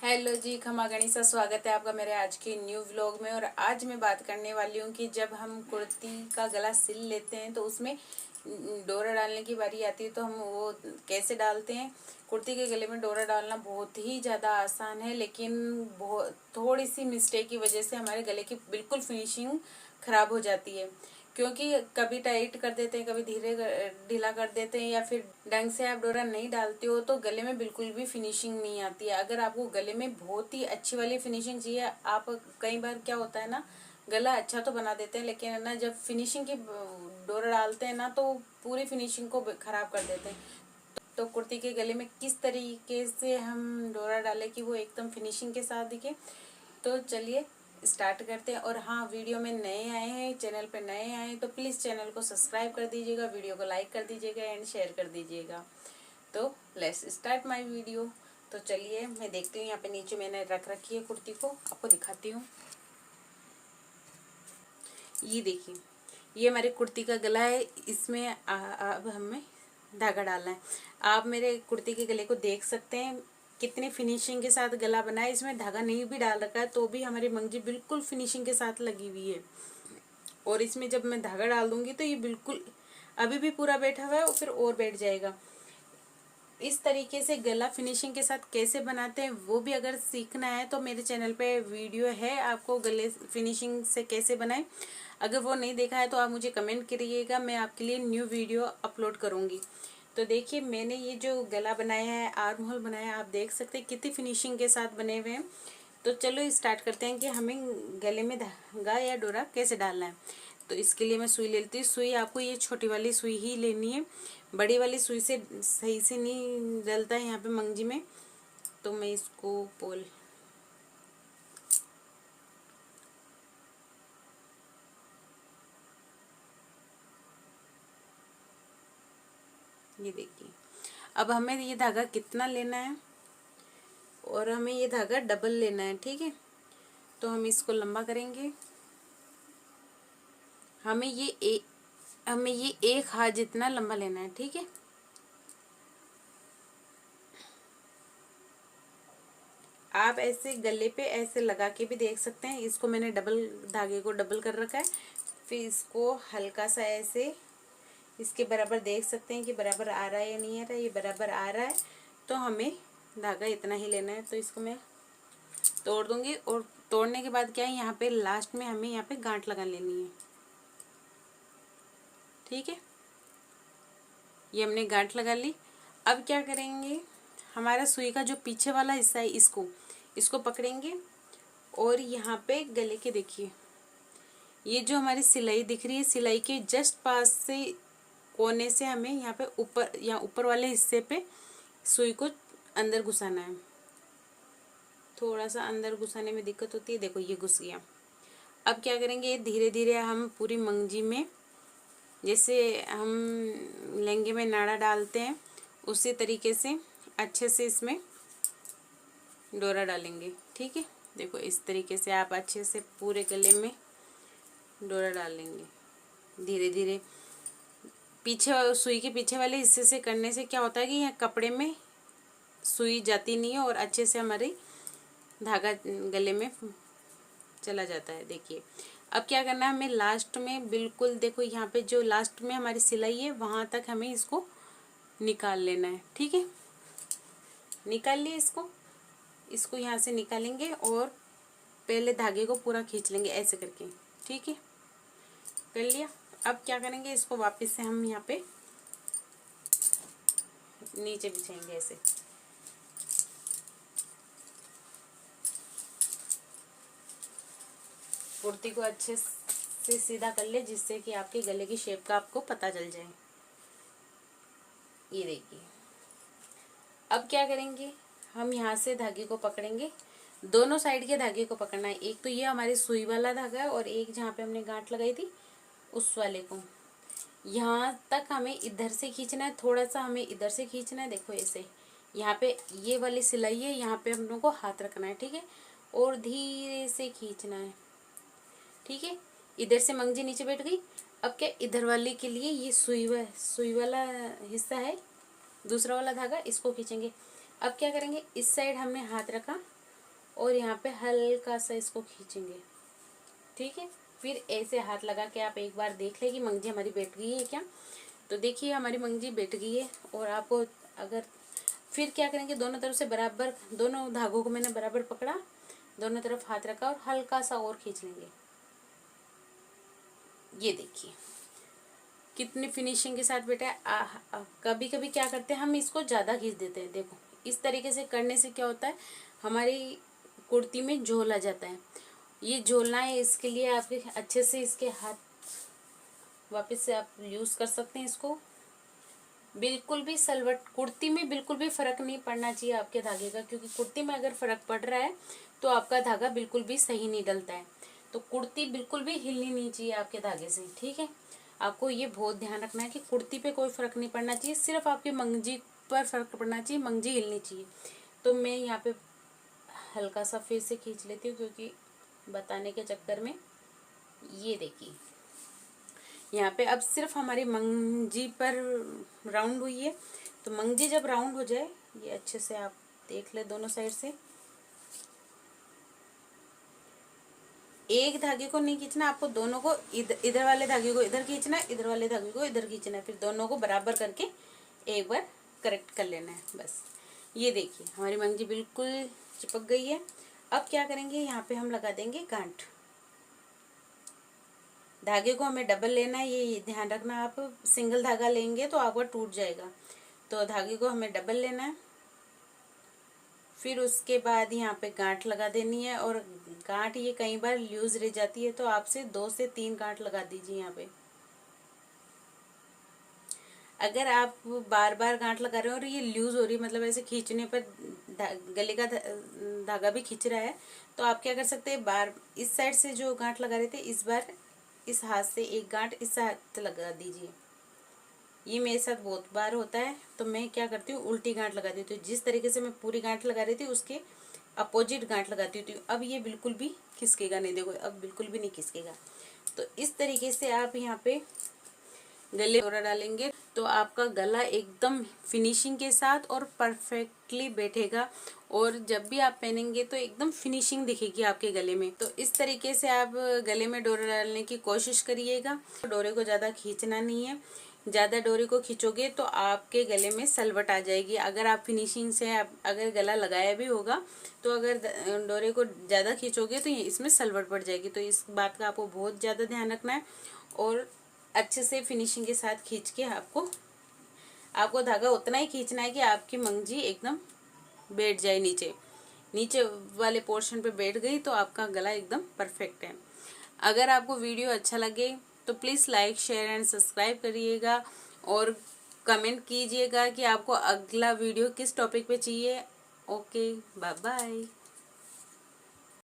Hello जी, खमा गणिसा, स्वागत है आपका मेरे आज के न्यू व्लॉग में। और आज मैं बात करने वाली हूँ कि जब हम कुर्ती का गला सिल लेते हैं तो उसमें डोरा डालने की बारी आती है तो हम वो कैसे डालते हैं। कुर्ती के गले में डोरा डालना बहुत ही ज़्यादा आसान है, लेकिन बहुत थोड़ी सी मिस्टेक की वजह से हमारे गले की बिल्कुल फिनिशिंग खराब हो जाती है। क्योंकि कभी टाइट कर देते हैं, कभी धीरे ढीला कर देते हैं, या फिर ढंग से आप डोरा नहीं डालते हो तो गले में बिल्कुल भी फिनिशिंग नहीं आती है। अगर आपको गले में बहुत ही अच्छी वाली फिनिशिंग चाहिए, आप कई बार क्या होता है ना, गला अच्छा तो बना देते हैं लेकिन है ना, जब फिनिशिंग की डोरा डालते हैं ना तो पूरी फिनिशिंग को खराब कर देते हैं। तो कुर्ती के गले में किस तरीके से हम डोरा डालें कि वो एकदम फिनिशिंग के साथ दिखे, तो चलिए स्टार्ट करते हैं। और हाँ, वीडियो में नए आए हैं, चैनल पे नए आए हैं तो प्लीज़ चैनल को सब्सक्राइब कर दीजिएगा, वीडियो को लाइक कर दीजिएगा एंड शेयर कर दीजिएगा। तो लेट्स स्टार्ट माय वीडियो। तो चलिए मैं देखती हूँ, यहाँ पे नीचे मैंने रख रखी है कुर्ती को, आपको दिखाती हूँ। ये देखिए, ये हमारी कुर्ती का गला है। इसमें अब हमें धागा डालना है। आप मेरे कुर्ती के गले को देख सकते हैं कितनी फिनिशिंग के साथ गला बना है। इसमें धागा नहीं भी डाल रखा है तो भी हमारी मंगजी बिल्कुल फिनिशिंग के साथ लगी हुई है। और इसमें जब मैं धागा डाल दूंगी तो ये बिल्कुल अभी भी पूरा बैठा हुआ है और फिर और बैठ जाएगा। इस तरीके से गला फिनिशिंग के साथ कैसे बनाते हैं वो भी अगर सीखना है तो मेरे चैनल पे वीडियो है, आपको गले फिनिशिंग से कैसे बनाएं। अगर वो नहीं देखा है तो आप मुझे कमेंट करिएगा, मैं आपके लिए न्यू वीडियो अपलोड करूंगी। तो देखिए, मैंने ये जो गला बनाया है, आर्म होल बनाया है, आप देख सकते हैं कितनी फिनिशिंग के साथ बने हुए हैं। तो चलो स्टार्ट करते हैं कि हमें गले में धागा या डोरा कैसे डालना है। तो इसके लिए मैं सुई ले लेती हूँ। सुई आपको ये छोटी वाली सुई ही लेनी है, बड़ी वाली सुई से सही से नहीं डलता है यहाँ पे मंगजी में। तो मैं इसको पोल ये देखिए, अब हमें ये धागा कितना लेना है और हमें ये धागा डबल लेना है, ठीक है। तो हम इसको लंबा करेंगे। हमें ये एक हाथ जितना लंबा लेना है, ठीक है। आप ऐसे गले पे ऐसे लगा के भी देख सकते हैं। इसको मैंने डबल धागे को डबल कर रखा है। फिर इसको हल्का सा ऐसे इसके बराबर देख सकते हैं कि बराबर आ रहा है या नहीं आ रहा है। ये बराबर आ रहा है तो हमें धागा इतना ही लेना है। तो इसको मैं तोड़ दूंगी और तोड़ने के बाद क्या है, यहाँ पे लास्ट में हमें यहाँ पे गांठ लगा लेनी है, ठीक है। ये हमने गांठ लगा ली। अब क्या करेंगे, हमारा सुई का जो पीछे वाला हिस्सा है इसको इसको पकड़ेंगे और यहाँ पे गले के देखिए, ये जो हमारी सिलाई दिख रही है, सिलाई के जस्ट पास से कोने से हमें यहाँ पे ऊपर वाले हिस्से पे सुई को अंदर घुसाना है। थोड़ा सा अंदर घुसाने में दिक्कत होती है, देखो ये घुस गया। अब क्या करेंगे, धीरे धीरे हम पूरी मंगजी में, जैसे हम लहंगे में नाड़ा डालते हैं उसी तरीके से अच्छे से इसमें डोरा डालेंगे, ठीक है। देखो इस तरीके से आप अच्छे से पूरे गले में डोरा डालेंगे धीरे धीरे। पीछे सुई के पीछे वाले हिस्से से करने से क्या होता है कि यहाँ कपड़े में सुई जाती नहीं है और अच्छे से हमारी धागा गले में चला जाता है। देखिए, अब क्या करना है, हमें लास्ट में बिल्कुल देखो यहाँ पे जो लास्ट में हमारी सिलाई है वहां तक हमें इसको निकाल लेना है, ठीक है। निकाल लिए इसको यहाँ से निकालेंगे और पहले धागे को पूरा खींच लेंगे ऐसे करके, ठीक है। कर लिया। अब क्या करेंगे, इसको वापस से हम यहाँ पे नीचे बिछाएंगे ऐसे। कुर्ती को अच्छे से सीधा कर ले जिससे कि आपके गले की शेप का आपको पता चल जाए। ये देखिए, अब क्या करेंगे, हम यहाँ से धागे को पकड़ेंगे, दोनों साइड के धागे को पकड़ना है। एक तो ये हमारी सुई वाला धागा है और एक जहाँ पे हमने गांठ लगाई थी उस वाले को यहाँ तक हमें इधर से खींचना है, थोड़ा सा हमें इधर से खींचना है। देखो ऐसे, यहाँ पे ये वाली सिलाई है, यहाँ पे हम लोगों को हाथ रखना है, ठीक है। और धीरे से खींचना है, ठीक है। इधर से मंगजी नीचे बैठ गई। अब क्या, इधर वाले के लिए ये सुई वाला हिस्सा है, दूसरा वाला धागा, इसको खींचेंगे। अब क्या करेंगे, इस साइड हमने हाथ रखा और यहाँ पे हल्का सा इसको खींचेंगे, ठीक है। फिर ऐसे हाथ लगा के आप एक बार देख लें कि मंगजी हमारी बैठ गई है क्या। तो देखिए हमारी मंगजी बैठ गई है। और आपको अगर फिर क्या करेंगे, दोनों तरफ से बराबर, दोनों धागों को मैंने बराबर पकड़ा, दोनों तरफ हाथ रखा और हल्का सा और खींच लेंगे। ये देखिए कितनी फिनिशिंग के साथ बेटा है। कभी कभी क्या करते हैं हम इसको ज़्यादा खींच देते हैं। देखो इस तरीके से करने से क्या होता है, हमारी कुर्ती में झोल आ जाता है। ये झोलना है, इसके लिए आपके अच्छे से इसके हाथ वापस से आप यूज़ कर सकते हैं इसको। बिल्कुल भी सलवट कुर्ती में बिल्कुल भी फ़र्क नहीं पड़ना चाहिए आपके धागे का, क्योंकि कुर्ती में अगर फ़र्क पड़ रहा है तो आपका धागा बिल्कुल भी सही नहीं डलता है। तो कुर्ती बिल्कुल भी हिलनी नहीं चाहिए आपके धागे से, ठीक है। आपको ये बहुत ध्यान रखना है कि कुर्ती पे कोई फ़र्क नहीं पड़ना चाहिए, सिर्फ आपकी मंगजी पर फ़र्क पड़ना चाहिए, मंगजी हिलनी चाहिए। तो मैं यहाँ पे हल्का सा फिर से खींच लेती हूँ, क्योंकि बताने के चक्कर में। ये देखिए यहाँ पे अब सिर्फ हमारी मंगजी पर राउंड हुई है। तो मंगजी जब राउंड हो जाए, ये अच्छे से आप देख ले दोनों साइड से। एक धागे को नहीं खींचना, आपको दोनों को इधर वाले धागे को इधर खींचना है, इधर वाले धागे को इधर खींचना है, फिर दोनों को बराबर करके एक बार करेक्ट कर लेना है बस। ये देखिए हमारी मंगजी बिल्कुल चिपक गई है। अब क्या करेंगे, यहाँ पे हम लगा देंगे गांठ। धागे को हमें डबल लेना है, ये ध्यान रखना। आप सिंगल धागा लेंगे तो आपका टूट जाएगा। तो धागे को हमें डबल लेना है। फिर उसके बाद यहाँ पे गांठ लगा देनी है। और गांठ ये कई बार लूज रह जाती है, तो आपसे 2 से 3 गांठ लगा दीजिए यहाँ पे। अगर आप बार बार गांठ लगा रहे हो और ये लूज हो रही है, मतलब ऐसे खींचने पर गले का धागा भी खींच रहा है, तो आप क्या कर सकते हैं, बार इस साइड से जो गांठ लगा रहे थे, इस बार इस हाथ से एक गांठ इस हाथ से लगा दीजिए। ये मेरे साथ बहुत बार होता है, तो मैं क्या करती हूँ, उल्टी गांठ लगा देती हूँ। जिस तरीके से मैं पूरी गांठ लगा रही थी उसके अपोजिट गांठ लगाती हूँ। अब ये बिल्कुल भी खिसकेगा नहीं, देखो अब बिल्कुल भी नहीं खिसकेगा। तो इस तरीके से आप यहाँ पे गले डोरा डालेंगे तो आपका गला एकदम फिनिशिंग के साथ और परफेक्टली बैठेगा। और जब भी आप पहनेंगे तो एकदम फिनिशिंग दिखेगी आपके गले में। तो इस तरीके से आप गले में डोरा डालने की कोशिश करिएगा। डोरे को ज़्यादा खींचना नहीं है, ज़्यादा डोरे को खींचोगे तो आपके गले में सलवट आ जाएगी। अगर आप फिनिशिंग से अगर गला लगाया भी होगा, तो अगर डोरे को ज़्यादा खींचोगे तो इसमें सलवट पड़ जाएगी। तो इस बात का आपको बहुत ज़्यादा ध्यान रखना है। और अच्छे से फिनिशिंग के साथ खींच के आपको धागा उतना ही खींचना है कि आपकी मंगजी एकदम बैठ जाए, नीचे वाले पोर्शन पे बैठ गई तो आपका गला एकदम परफेक्ट है। अगर आपको वीडियो अच्छा लगे तो please like share and subscribe करिएगा और कमेंट कीजिएगा कि आपको अगला वीडियो किस टॉपिक पे चाहिए। Okay, bye bye.